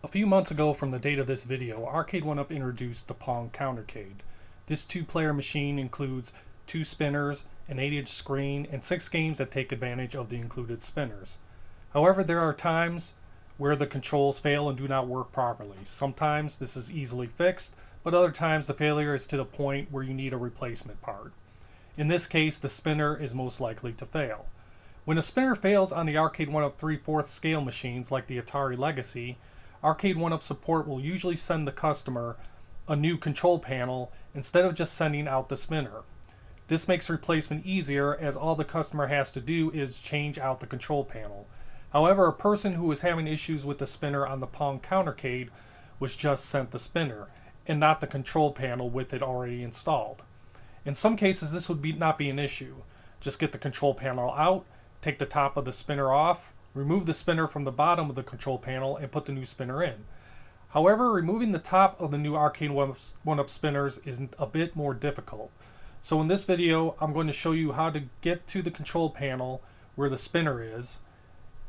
A few months ago from the date of this video, Arcade1Up introduced the Pong Countercade. This two-player machine includes 2 spinners, an 8-inch screen, and 6 games that take advantage of the included spinners. However, there are times where the controls fail and do not work properly. Sometimes this is easily fixed, but other times the failure is to the point where you need a replacement part. In this case, the spinner is most likely to fail. When a spinner fails on the Arcade1Up 3/4 scale machines like the Atari Legacy, Arcade1Up support will usually send the customer a new control panel instead of just sending out the spinner. This makes replacement easier as all the customer has to do is change out the control panel. However, a person who was having issues with the spinner on the Pong Countercade was just sent the spinner and not the control panel with it already installed. In some cases this would not be an issue. Just get the control panel out, take the top of the spinner off, remove the spinner from the bottom of the control panel and put the new spinner in. However, removing the top of the new Arcade1Up spinners is a bit more difficult. So in this video, I'm going to show you how to get to the control panel where the spinner is,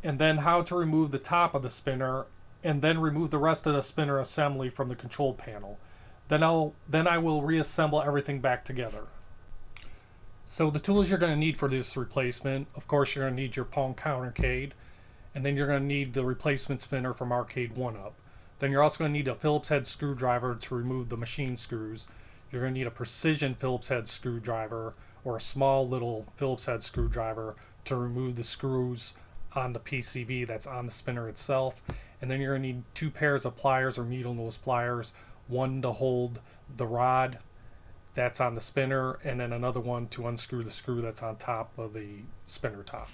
and then how to remove the top of the spinner, and then remove the rest of the spinner assembly from the control panel. Then I will reassemble everything back together. So the tools you're going to need for this replacement, of course you're going to need your Pong Countercade, and then you're going to need the replacement spinner from Arcade1Up. Then you're also going to need a Phillips head screwdriver to remove the machine screws. You're going to need a precision Phillips head screwdriver or a small little Phillips head screwdriver to remove the screws on the PCB that's on the spinner itself. And then you're going to need 2 pairs of pliers or needle nose pliers, one to hold the rod that's on the spinner, and then another one to unscrew the screw that's on top of the spinner top.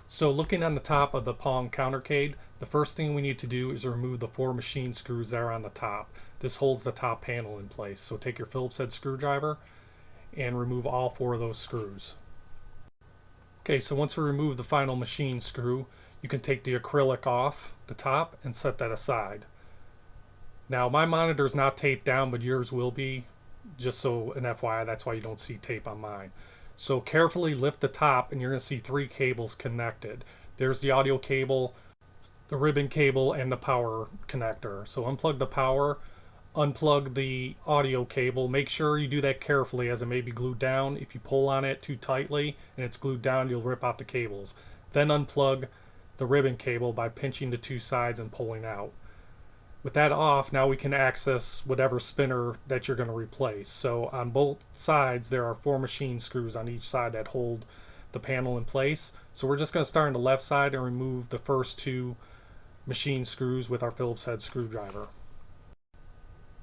So looking on the top of the Pong Countercade, the first thing we need to do is remove the 4 machine screws that are on the top. This holds the top panel in place. So take your Phillips head screwdriver and remove all 4 of those screws. Okay, so once we remove the final machine screw, you can take the acrylic off the top and set that aside. Now my monitor is not taped down, but yours will be, just so an FYI, that's why you don't see tape on mine. So carefully lift the top and you're going to see 3 cables connected. There's the audio cable, the ribbon cable, and the power connector. So unplug the power, unplug the audio cable. Make sure you do that carefully as it may be glued down. If you pull on it too tightly and it's glued down, you'll rip out the cables. Then unplug the ribbon cable by pinching the 2 sides and pulling out. With that off, now we can access whatever spinner that you're going to replace. So on both sides there are 4 machine screws on each side that hold the panel in place. So we're just going to start on the left side and remove the first 2 machine screws with our Phillips head screwdriver.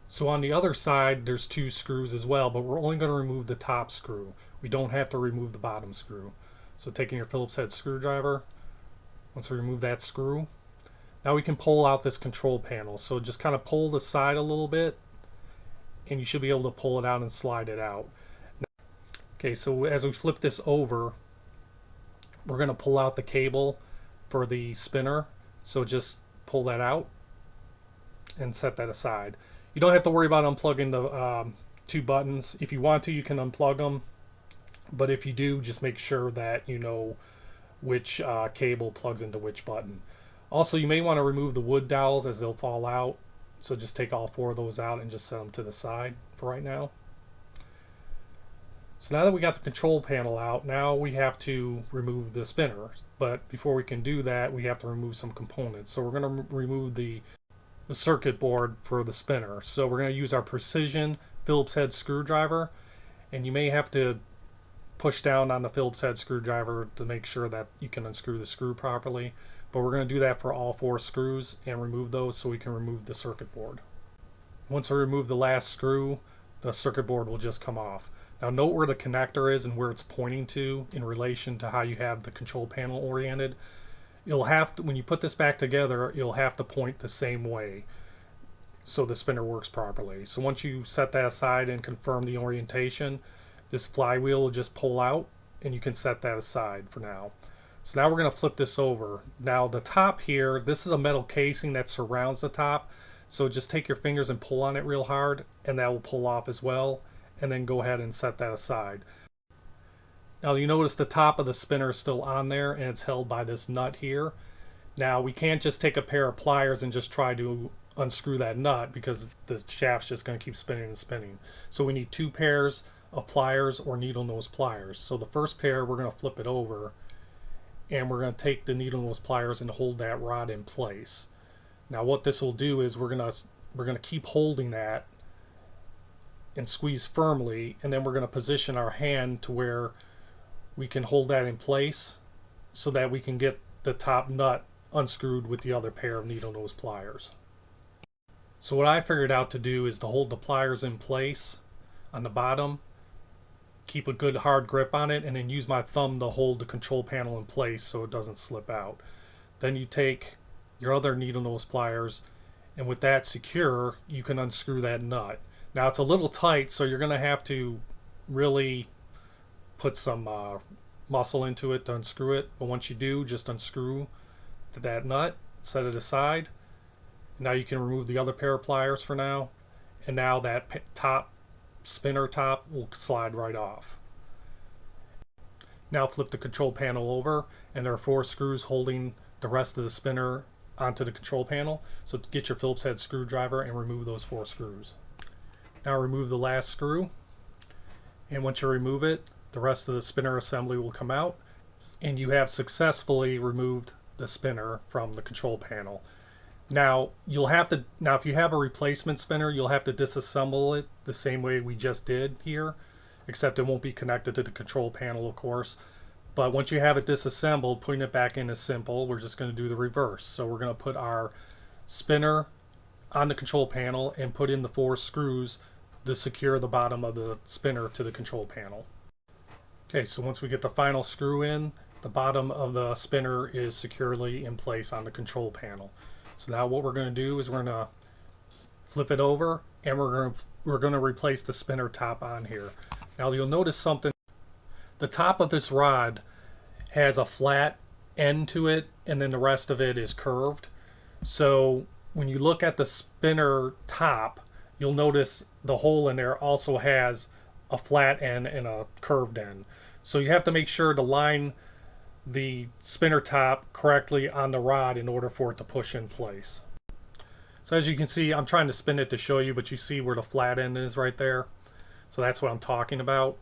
So on the other side there's 2 screws as well, but we're only going to remove the top screw. We don't have to remove the bottom screw. So taking your Phillips head screwdriver, once we remove that screw, now we can pull out this control panel. So just kind of pull the side a little bit and you should be able to pull it out and slide it out. Okay, so as we flip this over, we're going to pull out the cable for the spinner. So just pull that out and set that aside. You don't have to worry about unplugging the 2 buttons. If you want to, you can unplug them. But if you do, just make sure that you know which cable plugs into which button. Also, you may want to remove the wood dowels as they'll fall out. So just take all 4 of those out and just set them to the side for right now. So now that we got the control panel out, now we have to remove the spinner. But before we can do that, we have to remove some components. So we're going to remove the circuit board for the spinner. So we're going to use our precision Phillips head screwdriver, and you may have to push down on the Phillips head screwdriver to make sure that you can unscrew the screw properly. But we're going to do that for all 4 screws and remove those so we can remove the circuit board. Once we remove the last screw, the circuit board will just come off. Now note where the connector is and where it's pointing to in relation to how you have the control panel oriented. You'll have to, when you put this back together, you'll have to point the same way so the spinner works properly. So once you set that aside and confirm the orientation, this flywheel will just pull out and you can set that aside for now. So now we're going to flip this over. Now the top here, this is a metal casing that surrounds the top. So just take your fingers and pull on it real hard and that will pull off as well. And then go ahead and set that aside. Now you notice the top of the spinner is still on there and it's held by this nut here. Now we can't just take a pair of pliers and just try to unscrew that nut because the shaft's just going to keep spinning and spinning. So we need 2 pairs of pliers or needle nose pliers. So the first pair, we're going to flip it over and we're going to take the needle nose pliers and hold that rod in place. Now what this will do is we're going to keep holding that and squeeze firmly, and then we're going to position our hand to where we can hold that in place so that we can get the top nut unscrewed with the other pair of needle nose pliers. So what I figured out to do is to hold the pliers in place on the bottom, keep a good hard grip on it, and then use my thumb to hold the control panel in place so it doesn't slip out. Then you take your other needle nose pliers, and with that secure, you can unscrew that nut. Now it's a little tight, so you're going to have to really put some muscle into it to unscrew it, but once you do, just unscrew that nut, set it aside. Now you can remove the other pair of pliers for now, and now that top spinner top will slide right off. Now flip the control panel over, and there are 4 screws holding the rest of the spinner onto the control panel. So get your Phillips head screwdriver and remove those 4 screws. Now remove the last screw, and once you remove it, the rest of the spinner assembly will come out, and you have successfully removed the spinner from the control panel. Now if you have a replacement spinner, you'll have to disassemble it the same way we just did here, except it won't be connected to the control panel, of course. But once you have it disassembled, putting it back in is simple. We're just going to do the reverse. So we're going to put our spinner on the control panel and put in the 4 screws to secure the bottom of the spinner to the control panel. Okay, so once we get the final screw in, the bottom of the spinner is securely in place on the control panel. So now what we're going to do is we're going to flip it over, and we're going to replace the spinner top on here. Now you'll notice something. The top of this rod has a flat end to it, and then the rest of it is curved. So when you look at the spinner top, you'll notice the hole in there also has a flat end and a curved end. So you have to make sure to line the spinner top correctly on the rod in order for it to push in place. So as you can see, I'm trying to spin it to show you, but you see where the flat end is right there. So that's what I'm talking about.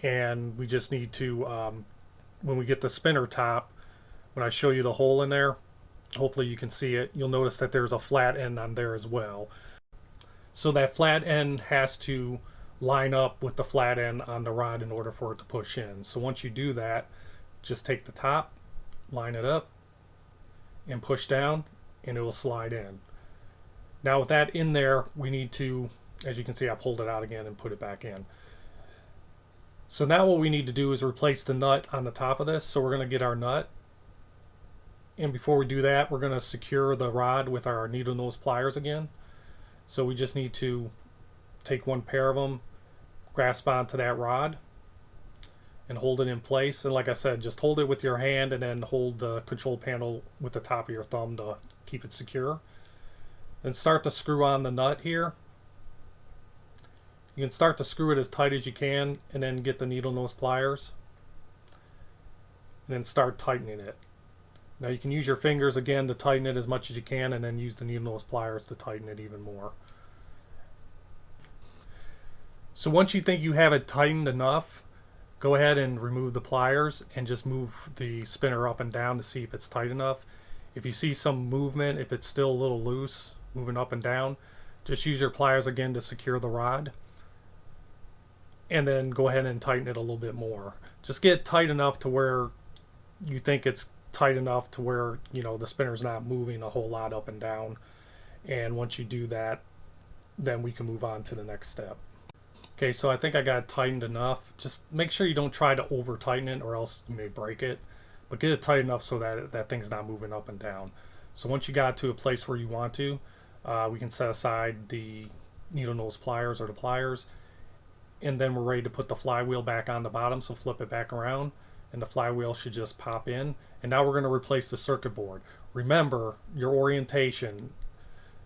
And we just need to, when we get the spinner top, when I show you the hole in there, hopefully you can see it, you'll notice that there's a flat end on there as well. So that flat end has to line up with the flat end on the rod in order for it to push in. So once you do that, just take the top, line it up, and push down, and it will slide in. Now with that in there, we need to, as you can see, I pulled it out again and put it back in. So now what we need to do is replace the nut on the top of this. So we're going to get our nut, and before we do that, we're going to secure the rod with our needle nose pliers again. So we just need to take 1 pair of them, grasp onto that rod, and hold it in place. And like I said, just hold it with your hand and then hold the control panel with the top of your thumb to keep it secure. Then start to screw on the nut here. You can start to screw it as tight as you can, and then get the needle nose pliers and then start tightening it. Now you can use your fingers again to tighten it as much as you can, and then use the needle nose pliers to tighten it even more. So once you think you have it tightened enough, go ahead and remove the pliers and just move the spinner up and down to see if it's tight enough. If you see some movement, if it's still a little loose, moving up and down, just use your pliers again to secure the rod, and then go ahead and tighten it a little bit more. Just get tight enough to where you think it's tight enough to where, you know, the spinner's not moving a whole lot up and down. And once you do that, then we can move on to the next step. Okay, so I think I got it tightened enough. Just make sure you don't try to over tighten it, or else you may break it, but get it tight enough so that that thing's not moving up and down. So once you got to a place where you want to, we can set aside the needle nose pliers or the pliers, and then we're ready to put the flywheel back on the bottom. So flip it back around, and the flywheel should just pop in. And now we're going to replace the circuit board. Remember your orientation,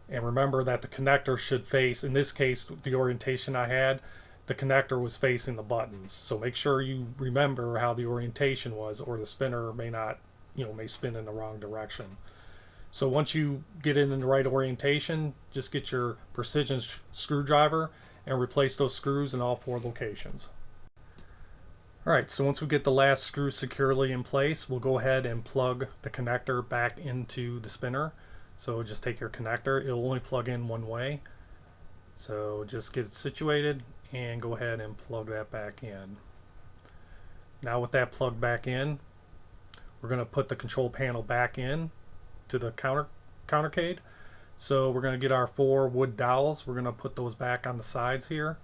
and remember that the connector should face, in this case, the orientation I had, the connector was facing the buttons. So make sure you remember how the orientation was, or the spinner may not may spin in the wrong direction. So once you get it in the right orientation, just get your precision screwdriver and replace those screws in all 4 locations. Alright, so once we get the last screw securely in place, we'll go ahead and plug the connector back into the spinner. So just take your connector, it'll only plug in one way. So just get it situated and go ahead and plug that back in. Now with that plugged back in, we're going to put the control panel back in to the countercade. So we're going to get our 4 wood dowels. We're going to put those back on the sides here.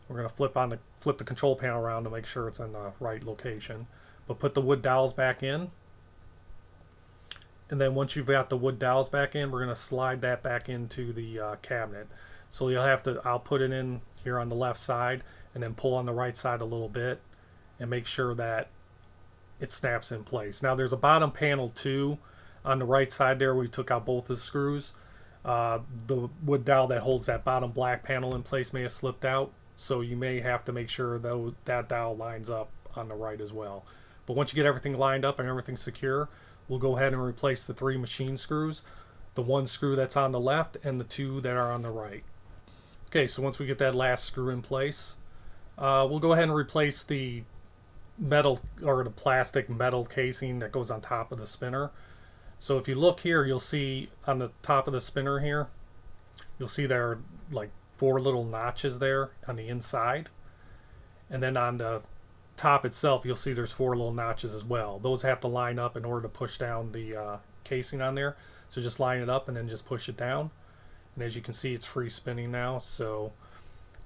We're going to flip the control panel around to make sure it's in the right location. But put the wood dowels back in. And then once you've got the wood dowels back in, we're going to slide that back into the cabinet. So you'll have to, I'll put it in here on the left side and then pull on the right side a little bit and make sure that it snaps in place. Now there's a bottom panel too on the right side there. We took out both the screws. The wood dowel that holds that bottom black panel in place may have slipped out, so you may have to make sure that dowel lines up on the right as well. But once you get everything lined up and everything secure, we'll go ahead and replace the 3 machine screws, the 1 screw that's on the left and the 2 that are on the right. Okay, so once we get that last screw in place, we'll go ahead and replace the metal or the plastic metal casing that goes on top of the spinner. So if you look here, you'll see on the top of the spinner here, you'll see there are like 4 little notches there on the inside, and then on the top itself you'll see there's 4 little notches as well. Those have to line up in order to push down the casing on there. So just line it up and then just push it down, and as you can see it's free spinning now, so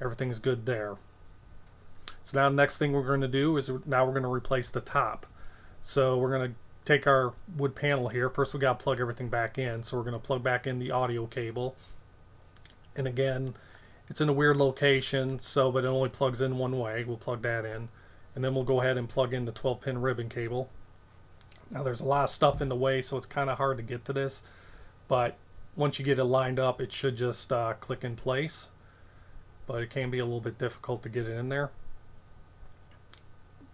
everything's good there. So now the next thing we're going to do is now we're going to replace the top. So we're going to take our wood panel here. First we got to plug everything back in. So we're going to plug back in the audio cable. And again, it's in a weird location, so but it only plugs in one way. We'll plug that in. And then we'll go ahead and plug in the 12-pin ribbon cable. Now there's a lot of stuff in the way, so it's kind of hard to get to this. But once you get it lined up, it should just click in place. But it can be a little bit difficult to get it in there.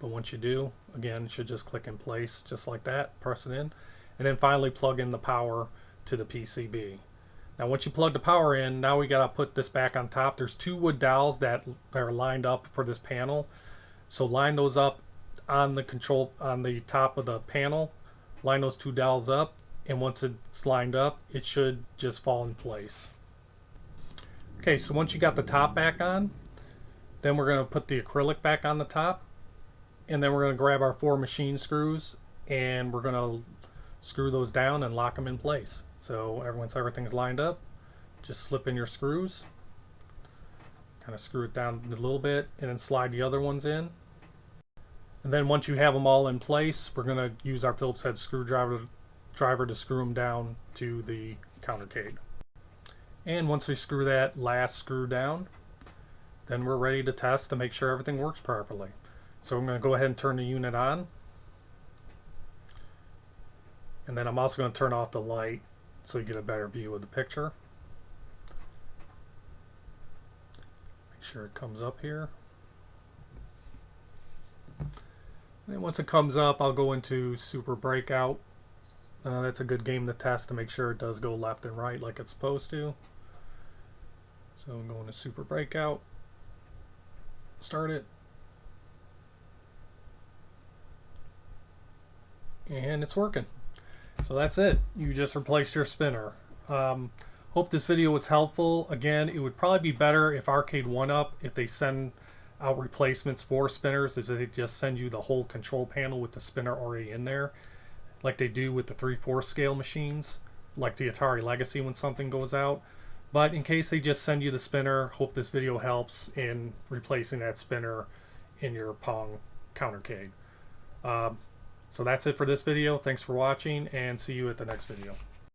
But once you do, again, it should just click in place just like that. Press it in, and then finally plug in the power to the PCB. Now once you plug the power in, now we got to put this back on top. There's 2 wood dowels that are lined up for this panel, so line those up on the top of the panel. Line those 2 dowels up, and once it's lined up, it should just fall in place. Okay, so once you got the top back on, then we're going to put the acrylic back on the top. And then we're going to grab our 4 machine screws and we're going to screw those down and lock them in place. So once everything's lined up, just slip in your screws, kind of screw it down a little bit, and then slide the other ones in. And then once you have them all in place, we're going to use our Phillips head screwdriver to screw them down to the countercade. And once we screw that last screw down, then we're ready to test to make sure everything works properly. So I'm going to go ahead and turn the unit on. And then I'm also going to turn off the light so you get a better view of the picture. Make sure it comes up here. And once it comes up, I'll go into Super Breakout. That's a good game to test to make sure it does go left and right like it's supposed to. So I'm going to Super Breakout. Start it. And it's working. So that's it. You just replaced your spinner. Hope this video was helpful. Again, it would probably be better if Arcade1UP, if they send out replacements for spinners, is they just send you the whole control panel with the spinner already in there, like they do with the 3/4 scale machines, like the Atari Legacy when something goes out. But in case they just send you the spinner, hope this video helps in replacing that spinner in your Pong Countercade. So that's it for this video. Thanks for watching, and see you at the next video.